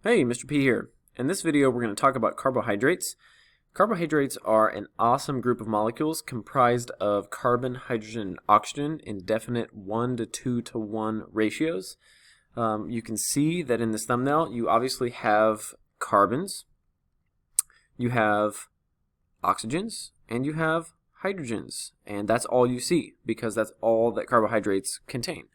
Hey, Mr. P here. In this video, we're going to talk about carbohydrates. Carbohydrates are an awesome group of molecules comprised of carbon, hydrogen, and oxygen in definite 1 to 2 to 1 ratios. You can see that in this thumbnail, you obviously have carbons, you have oxygens, and you have hydrogens. And that's all you see because that's all that carbohydrates contain.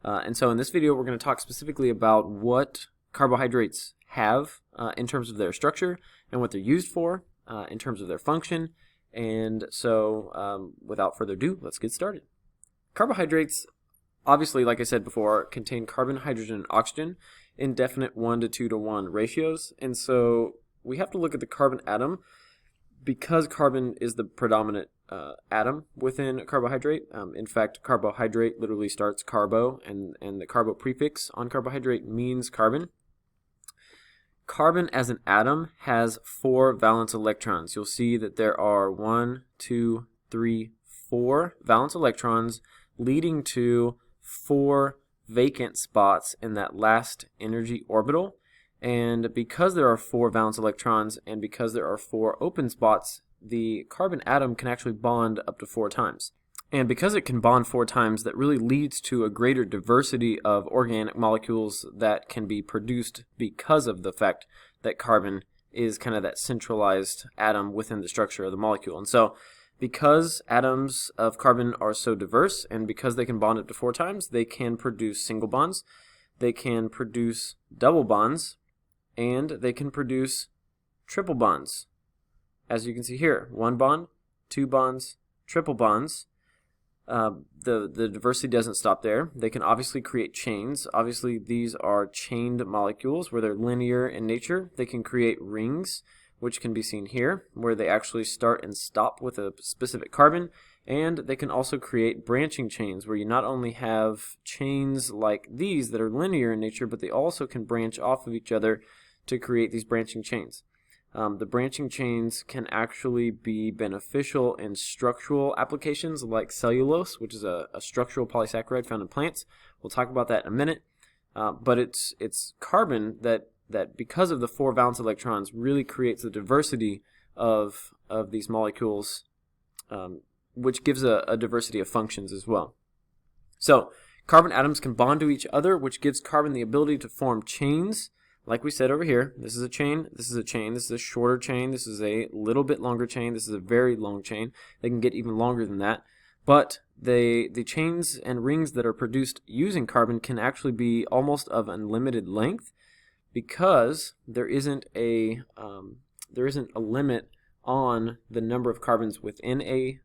And so in this video, we're going to talk specifically about what carbohydrates have in terms of their structure and what they're used for in terms of their function. And so without further ado, let's get started. Carbohydrates, obviously, like I said before, contain carbon, hydrogen, and oxygen in definite 1 to 2 to 1 ratios. And so we have to look at the carbon atom because carbon is the predominant atom within a carbohydrate. In fact, carbohydrate literally starts carbo, and the carbo prefix on carbohydrate means carbon. Carbon as an atom has 4 valence electrons. You'll see that there are 1, 2, 3, 4 valence electrons leading to 4 vacant spots in that last energy orbital. And because there are 4 valence electrons and because there are 4 open spots, the carbon atom can actually bond up to 4 times. And because it can bond 4 times, that really leads to a greater diversity of organic molecules that can be produced because of the fact that carbon is kind of that centralized atom within the structure of the molecule. And so because atoms of carbon are so diverse and because they can bond up to 4 times, they can produce single bonds, they can produce double bonds, and they can produce triple bonds. As you can see here, 1 bond, 2 bonds, triple bonds. The diversity doesn't stop there. They can obviously create chains. Obviously, these are chained molecules where they're linear in nature. They can create rings, which can be seen here, where they actually start and stop with a specific carbon. And they can also create branching chains, where you not only have chains like these that are linear in nature, but they also can branch off of each other to create these branching chains. The branching chains can actually be beneficial in structural applications like cellulose, which is a structural polysaccharide found in plants. We'll talk about that in a minute. But it's carbon that because of the 4 valence electrons really creates the diversity of these molecules, which gives a diversity of functions as well. So carbon atoms can bond to each other, which gives carbon the ability to form chains. Like we said over here, this is a chain, this is a chain, this is a shorter chain, this is a little bit longer chain, this is a very long chain. They can get even longer than that. But the chains and rings that are produced using carbon can actually be almost of unlimited length because there isn't a limit on the number of carbons within a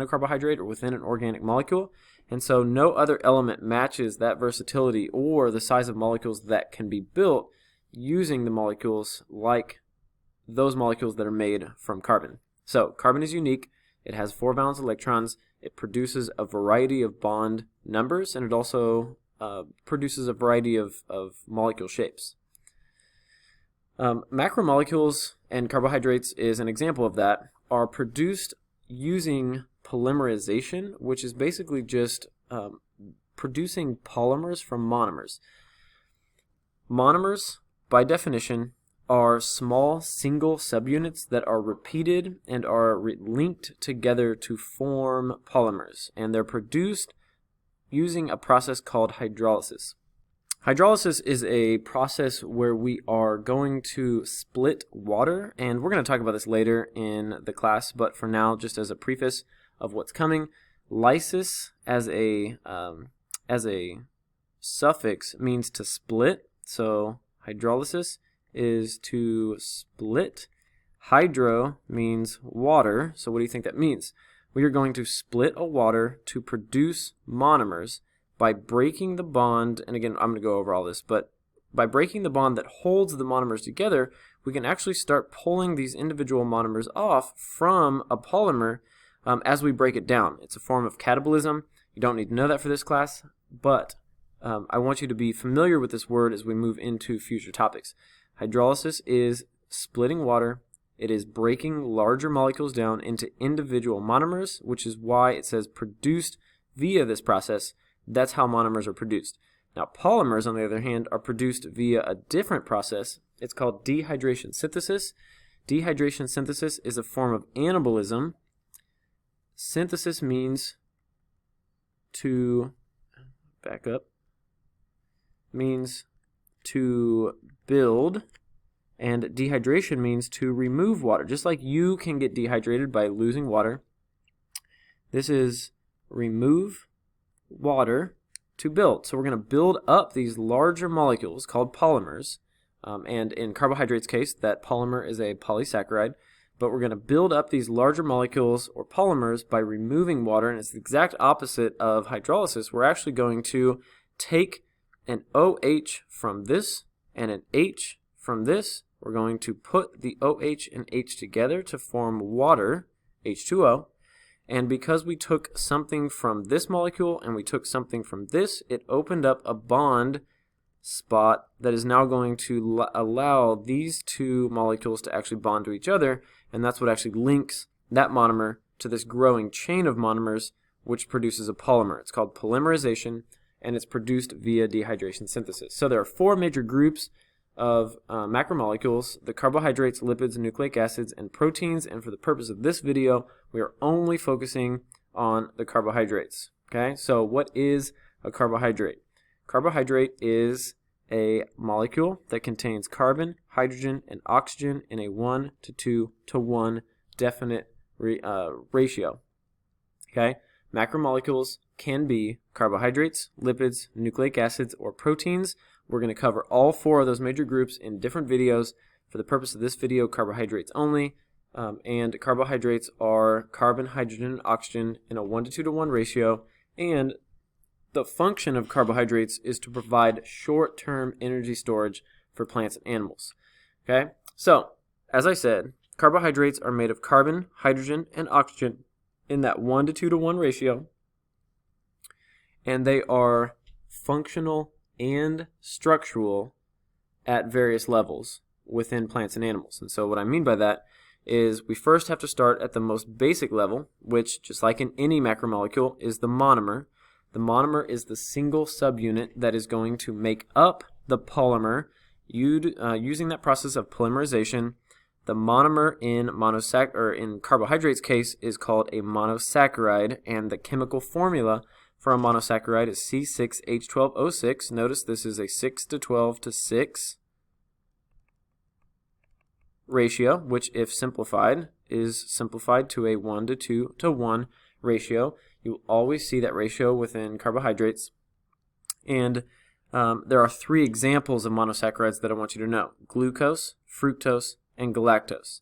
carbohydrate or within an organic molecule. And so no other element matches that versatility or the size of molecules that can be built using the molecules like those molecules that are made from carbon. So carbon is unique. It has 4 valence electrons. It produces a variety of bond numbers, and it also produces a variety of molecule shapes. Macromolecules and carbohydrates is an example of that, are produced using polymerization, which is basically just producing polymers from monomers. Monomers, by definition, are small single subunits that are repeated and are linked together to form polymers, and they're produced using a process called hydrolysis. Hydrolysis is a process where we are going to split water, and we're going to talk about this later in the class, but for now, just as a preface of what's coming, lysis as a suffix means to split. So hydrolysis is to split. Hydro means water. So what do you think that means? We are going to split a water to produce monomers by breaking the bond, and again, I'm going to go over all this, but by breaking the bond that holds the monomers together, we can actually start pulling these individual monomers off from a polymer as we break it down. It's a form of catabolism. You don't need to know that for this class, but I want you to be familiar with this word as we move into future topics. Hydrolysis is splitting water. It is breaking larger molecules down into individual monomers, which is why it says produced via this process. That's how monomers are produced. Now polymers, on the other hand, are produced via a different process. It's called dehydration synthesis. Dehydration synthesis is a form of anabolism. Synthesis means to, back up, means to build, and dehydration means to remove water. Just like you can get dehydrated by losing water, this is remove water to build. So we're going to build up these larger molecules called polymers, and in carbohydrates case, that polymer is a polysaccharide, but we're going to build up these larger molecules or polymers by removing water, and it's the exact opposite of hydrolysis. We're actually going to take an OH from this and an H from this. We're going to put the OH and H together to form water, H2O. And because we took something from this molecule and we took something from this, it opened up a bond spot that is now going to allow these two molecules to actually bond to each other, and that's what actually links that monomer to this growing chain of monomers, which produces a polymer. It's called polymerization, and it's produced via dehydration synthesis. So there are four major groups of macromolecules: the carbohydrates, lipids, nucleic acids, and proteins. And for the purpose of this video, we are only focusing on the carbohydrates. Okay, so what is a carbohydrate? Carbohydrate is a molecule that contains carbon, hydrogen, and oxygen in a 1 to 2 to 1 definite ratio. Okay, macromolecules can be carbohydrates, lipids, nucleic acids, or proteins. We're going to cover all four of those major groups in different videos. For the purpose of this video, carbohydrates only. And carbohydrates are carbon, hydrogen, and oxygen in a 1 to 2 to 1 ratio. And the function of carbohydrates is to provide short-term energy storage for plants and animals. Okay? So, as I said, carbohydrates are made of carbon, hydrogen, and oxygen in that 1 to 2 to 1 ratio. And they are functional and structural at various levels within plants and animals. And so what I mean by that is we first have to start at the most basic level, which, just like in any macromolecule, is the monomer. The monomer is the single subunit that is going to make up the polymer. Using that process of polymerization, the monomer in carbohydrates case is called a monosaccharide, and the chemical formula for a monosaccharide is C6H12O6. Notice this is a 6 to 12 to 6 ratio, which, if simplified, is simplified to a 1 to 2 to 1 ratio. You always see that ratio within carbohydrates. And there are three examples of monosaccharides that I want you to know: glucose, fructose, and galactose.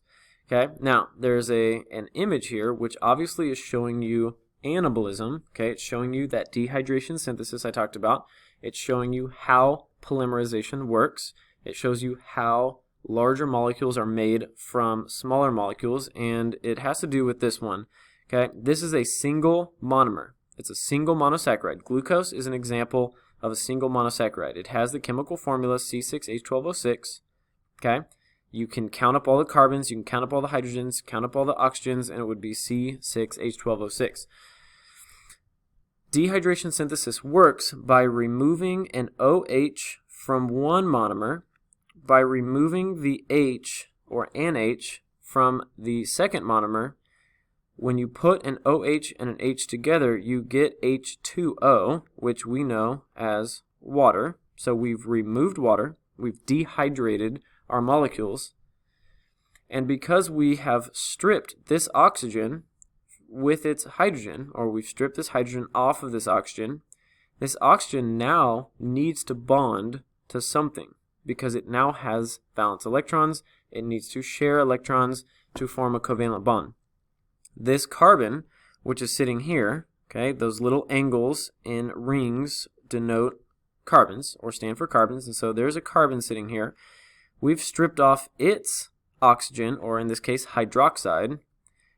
Okay, now there's an image here which obviously is showing you anabolism. Okay, it's showing you that dehydration synthesis I talked about. It's showing you how polymerization works. It shows you how larger molecules are made from smaller molecules, and it has to do with this one. Okay, this is a single monomer. It's a single monosaccharide. Glucose is an example of a single monosaccharide. It has the chemical formula C6H12O6. Okay, you can count up all the carbons, you can count up all the hydrogens, count up all the oxygens, and it would be C6H12O6. Dehydration synthesis works by removing an OH from one monomer, by removing the H or NH from the second monomer. When you put an OH and an H together, you get H2O, which we know as water. So we've removed water, we've dehydrated our molecules, and because we have stripped this oxygen with its hydrogen, or we've stripped this hydrogen off of this oxygen now needs to bond to something, because it now has valence electrons. It needs to share electrons to form a covalent bond. This carbon, which is sitting here, okay, those little angles in rings denote carbons, or stand for carbons, and so there's a carbon sitting here. We've stripped off its oxygen, or in this case hydroxide,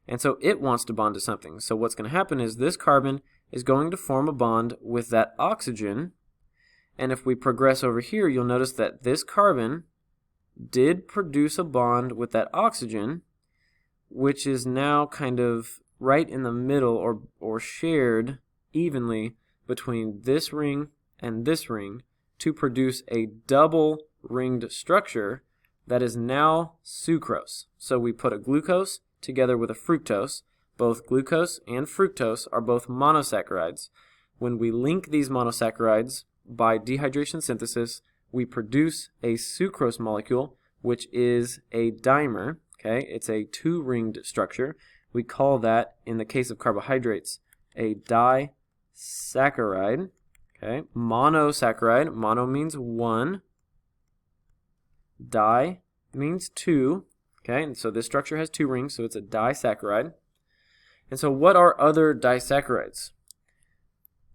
and so it wants to bond to something. So what's going to happen is this carbon is going to form a bond with that oxygen, and if we progress over here, you'll notice that this carbon did produce a bond with that oxygen, which is now kind of right in the middle, or shared evenly between this ring and this ring to produce a double ringed structure that is now sucrose. So we put a glucose together with a fructose. Both glucose and fructose are both monosaccharides. When we link these monosaccharides by dehydration synthesis, we produce a sucrose molecule, which is a dimer. Okay, it's a two-ringed structure. We call that, in the case of carbohydrates, a disaccharide. Okay, monosaccharide. Mono means one. Di means two. Okay, and so this structure has two rings, so it's a disaccharide. And so what are other disaccharides?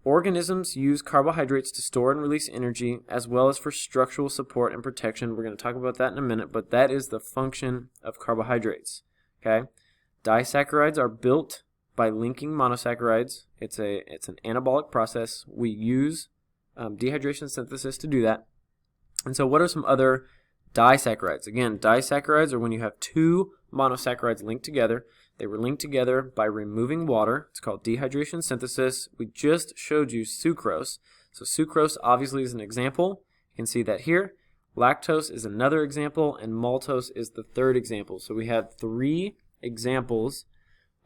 Organisms use carbohydrates to store and release energy, as well as for structural support and protection. We're going to talk about that in a minute, but that is the function of carbohydrates. Okay, disaccharides are built by linking monosaccharides. It's an anabolic process. We use dehydration synthesis to do that. And so what are some other disaccharides? Again, disaccharides are when you have two monosaccharides linked together. They were linked together by removing water. It's called dehydration synthesis. We just showed you sucrose. So sucrose obviously is an example. You can see that here. Lactose is another example, and maltose is the third example. So we have three examples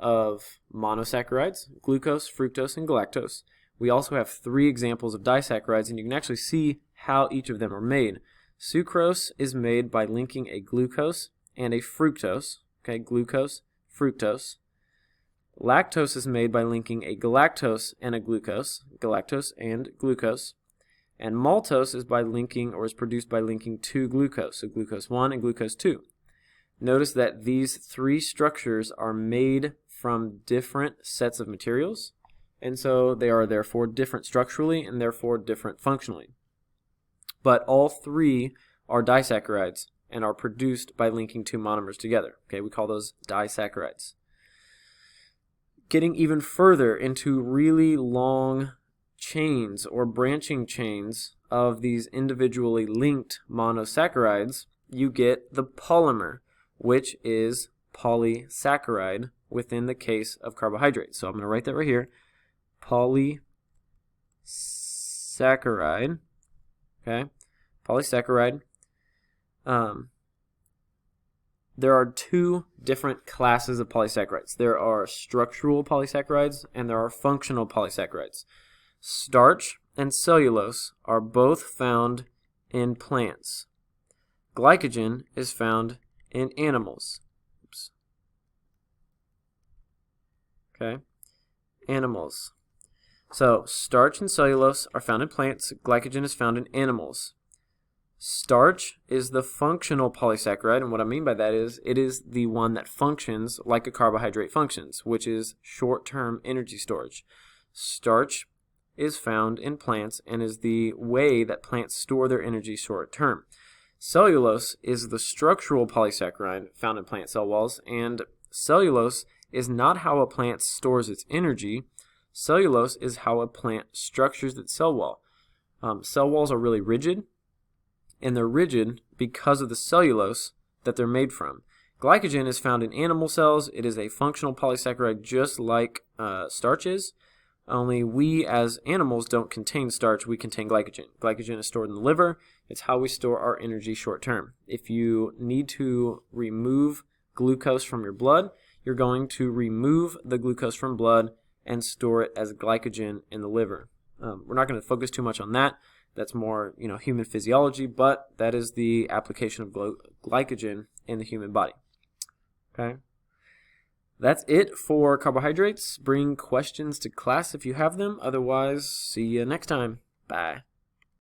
of monosaccharides: glucose, fructose, and galactose. We also have three examples of disaccharides, and you can actually see how each of them are made. Sucrose is made by linking a glucose and a fructose. Okay, glucose, fructose. Lactose is made by linking a galactose and a glucose, galactose and glucose. And maltose is by linking, or is produced by linking two glucose, so glucose 1 and glucose 2. Notice that these three structures are made from different sets of materials, and so they are therefore different structurally and therefore different functionally. But all three are disaccharides and are produced by linking two monomers together. Okay, we call those disaccharides. Getting even further into really long chains or branching chains of these individually linked monosaccharides, you get the polymer, which is polysaccharide within the case of carbohydrates. So I'm going to write that right here. Polysaccharide. Okay, polysaccharide. There are two different classes of polysaccharides. There are structural polysaccharides and there are functional polysaccharides. Starch and cellulose are both found in plants. Glycogen is found in animals. Oops. Okay, animals. So starch and cellulose are found in plants. Glycogen is found in animals. Starch is the functional polysaccharide, and what I mean by that is it is the one that functions like a carbohydrate functions, which is short-term energy storage. Starch is found in plants and is the way that plants store their energy short-term. Cellulose is the structural polysaccharide found in plant cell walls, and cellulose is not how a plant stores its energy. Cellulose is how a plant structures its cell wall. Cell walls are really rigid, and they're rigid because of the cellulose that they're made from. Glycogen is found in animal cells. It is a functional polysaccharide just like starch is, only we as animals don't contain starch, we contain glycogen. Glycogen is stored in the liver. It's how we store our energy short term. If you need to remove glucose from your blood, you're going to remove the glucose from blood and store it as glycogen in the liver. We're not going to focus too much on that. That's more, human physiology, but that is the application of glycogen in the human body. Okay, that's it for carbohydrates. Bring questions to class if you have them. Otherwise, see you next time. Bye.